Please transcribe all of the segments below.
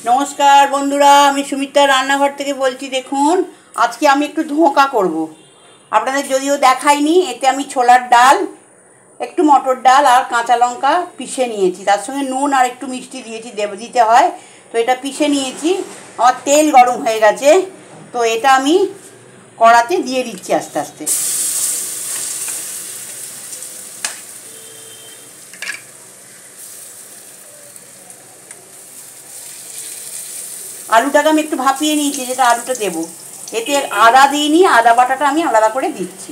नमस्कार बंधुरा आमी सुमित्रा रान्नाघर থেকে বলছি। দেখুন আজকে আমি একটু ধোঁকা করব। আপনাদের যদিও দেখাইনি, এতে আমি ছোলার ডাল, একটু মটর ডাল আর কাঁচা লঙ্কা পিষে নিয়েছি, তার সঙ্গে নুন আর একটু মিষ্টি দিয়েছি, দিতে হয়। তো এটা পিষে নিয়েছি। আমার তেল গরম হয়ে গেছে, তো এটা আমি কড়াতে দিয়ে দিচ্ছি আস্তে আস্তে। আলুটাকে আমি একটু ভাপিয়ে নিয়েছি, যেটা আলুটা দেবো। এতে আদা দিইনি, আদা বাটাটা আমি আলাদা করে দিচ্ছি।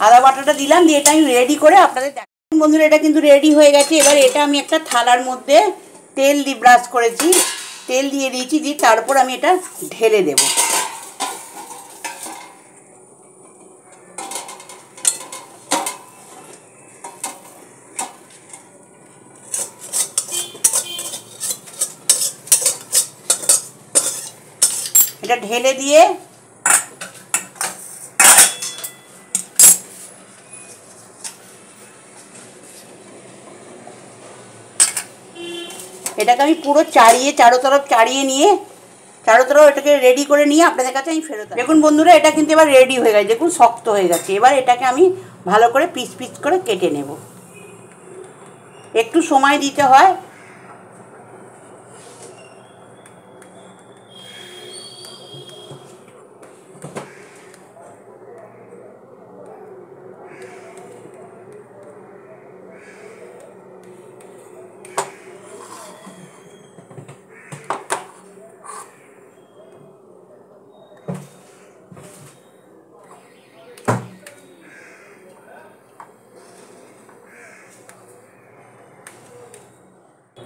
আদা বাটাটা দিলাম, দিয়ে এটা আমি রেডি করে আপনাদের দেখুন। বন্ধুরা এটা কিন্তু রেডি হয়ে গেছে। এবার এটা আমি একটা থালার মধ্যে তেল দিয়ে ব্রাশ করেছি, তেল দিয়ে দিয়েছি, দিয়ে তারপর আমি এটা ঢেলে দেব। এটা ঢেলে দিয়ে এটাকে আমি পুরো চারো তরফ চাড়িয়ে নিয়ে এটাকে রেডি করে নিয়ে আপনাদের কাছে আমি ফেরত আসবো। দেখুন বন্ধুরা এটা কিন্তু এবার রেডি হয়ে গেছে, দেখুন শক্ত হয়ে গেছে। এবার এটাকে আমি ভালো করে পিস পিস করে কেটে নেব। একটু সময় দিতে হয়।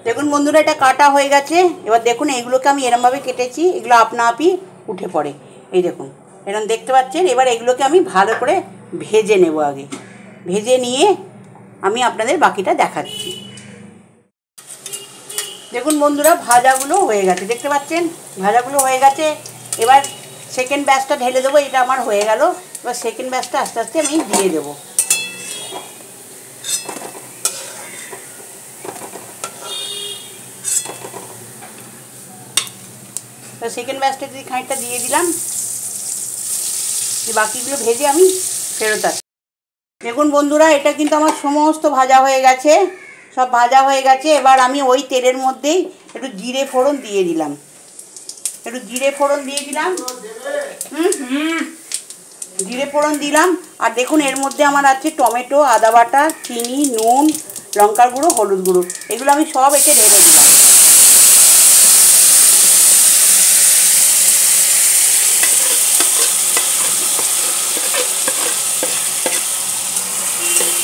দেখুন বন্ধুরা এটা কাটা হয়ে গেছে। এবার দেখুন এইগুলোকে আমি এরমভাবে কেটেছি, এগুলো আপনা আপই উঠে পড়ে। এই দেখুন এরকম দেখতে পাচ্ছেন। এবার এগুলোকে আমি ভালো করে ভেজে নেব। আগে ভেজে নিয়ে আমি আপনাদের বাকিটা দেখাচ্ছি। দেখুন বন্ধুরা ভাজাগুলো হয়ে গেছে, দেখতে পাচ্ছেন ভাজাগুলো হয়ে গেছে। এবার সেকেন্ড ব্যাচটা ঢেলে দেবো। এটা আমার হয়ে গেল। এবার সেকেন্ড ব্যাচটা আস্তে আস্তে আমি দিয়ে দেবো। তো সেকেন্ড ব্যাচটা যদি খানিকটা দিয়ে দিলাম, বাকিগুলো ভেজে আমি ফেরত আসি। দেখুন বন্ধুরা এটা কিন্তু আমার সমস্ত ভাজা হয়ে গেছে, সব ভাজা হয়ে গেছে। এবার আমি ওই তেলের মধ্যেই একটু জিরে ফোড়ন দিয়ে দিলাম, জিরে ফোড়ন দিলাম। আর দেখুন এর মধ্যে আমার আছে টমেটো, আদা বাটা, চিনি, নুন, লঙ্কার গুঁড়ো, হলুদ গুঁড়ো, এগুলো আমি সব এতে ঢেলে দিলাম।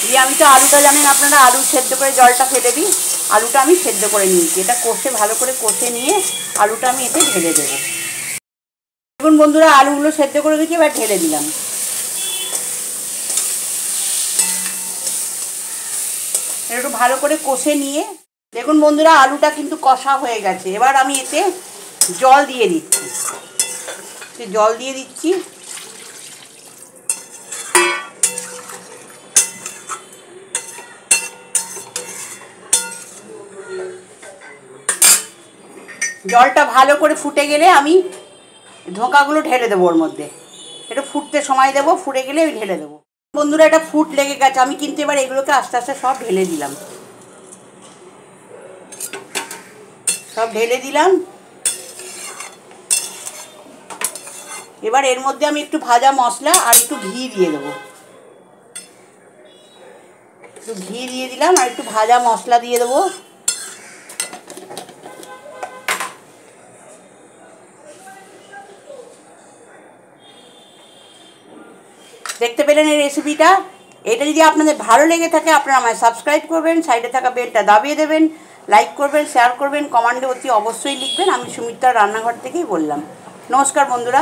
দিয়ে আমি তো আলুটা জানেন আপনারা, আলু সেদ্ধ করে জলটা ফেলে দিই। আলুটা আমি সেদ্ধ করে নিয়েছি। এটা কষে ভালো করে কষে নিয়ে আলুটা আমি এতে ঢেলে দেবো। দেখুন বন্ধুরা আলুগুলো সেদ্ধ করে দিয়েছি, এবার ঢেলে দিলাম। একটু ভালো করে কষে নিয়ে দেখুন বন্ধুরা আলুটা কিন্তু কষা হয়ে গেছে। এবার আমি এতে জল দিয়ে দিচ্ছি। জলটা ভালো করে ফুটে গেলে আমি ধোঁকাগুলো ঢেলে দেবো ওর মধ্যে। একটু ফুটতে সময় দেবো, ফুটে গেলে আমি ঢেলে দেবো। বন্ধুরা এটা ফুট লেগে গেছে, আমি কিন্তু এবার এগুলোকে আস্তে আস্তে সব ঢেলে দিলাম। এবার এর মধ্যে আমি একটু ভাজা মশলা আর একটু ঘি দিয়ে দেবো। একটু ঘি দিয়ে দিলাম আর একটু ভাজা মশলা দিয়ে দেবো। দেখতে পেলেন এই রেসিপিটা। এটা যদি আপনাদের ভালো লেগে থাকে আপনারা আমায় সাবস্ক্রাইব করবেন, সাইডে থাকা বেলটা দাবিয়ে দেবেন, লাইক করবেন, শেয়ার করবেন, কমেন্টে অতি অবশ্যই লিখবেন। আমি সুমিত্রার রান্নাঘর থেকেই বললাম। নমস্কার বন্ধুরা।